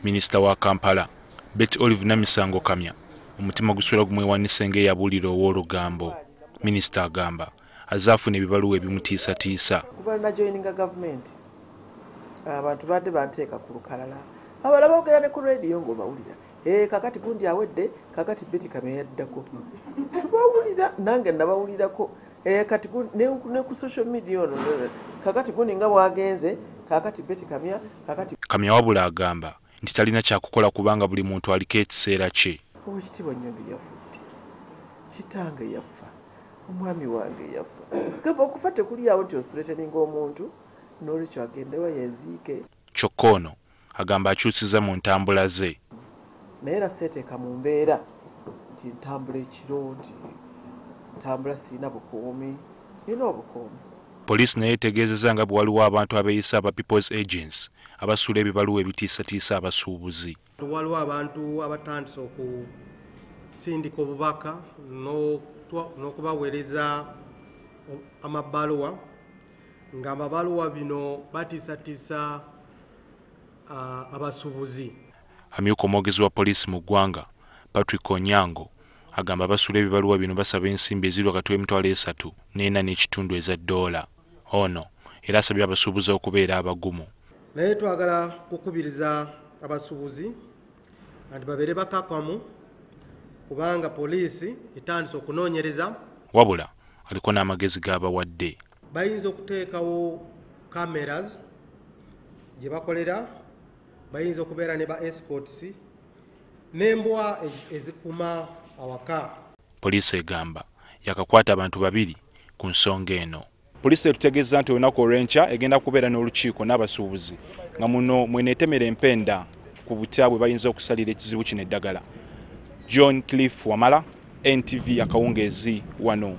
Minisita wa Kampala, Beti Kamya, omutima guswera gumwewanise ng'eyabuulira ow'olugambo. Minisita agamba azaafuna ebibaluwa ebimutiisatiisa. Kuba na joininga government, abantu badde banteeka ku lukalala. Abalala boogera ne ku radio ng'obawulira. Kakati gundi awedde, kakati Beti Kamya yaddako. Tubawulira, nange nabawulirako. Kati ne ku social media ono, kakati gundi nga bwagenze, kakati Beti Kamya, kakati Kamya wabula agamba nti talina kyakukola kubanga buli muntu aliko ekiseera kye. Oweekitiibwa Nnyombi yafudde, kitange yafa, omwami wange yafa. Gamba okufa tekuli awo nti osuleteninga omuntu n'olwekyo agendewa yeziike. Kyokka ono agamba akyusiza mu ntambula ze. Naye era seeteeka mu mbeera nti ntambula ekiro, nti ntambula sirina bukuumi, nina obukuumi. Poliisi naye etegezeza nga bwewaliwo abantu abeeyisa aba People's Agents abasuula ebibaluwa ebitiisatiisa abasuubuzi. Waliwo abantu abatandise okusindika obubaka n'okubaweereza amabaluwa, nga amabaluwa bino batiisatiisa abasuubuzi. Amyuka omwogezi wa poliisi mu ggwanga, Patrick Onyango, agamba abasuula ebibaluwa bino basaba ensimbi eziri wakati w'emitwalo 3.4 eza $. Ono era asabye abasuubuzi okubeera abagumu. Naye twagala kukubiriza abasuubuzi nti babeere bakakamu kubanga poliisi etandise okunoonyereza. Wabula aliko n'amagezi g'abawadde. Bayinza okuteekawo cameras gye bakolera, bayinza okubeera ne ba escorts n'embwa ezikuuma awaka. Poliisi egamba yakakwata abantu babiri ku nsonga eno. Poliisi etutegeeza nti olunaku olw'enkya egenda kubeera n'olukiiko n'abasuubuzi nga muno mweneetemera empenda ku butya bwe bayinza okusalira ekizibu kino eddagala. John Cliff Wamala, NTV Akawungeezi wano.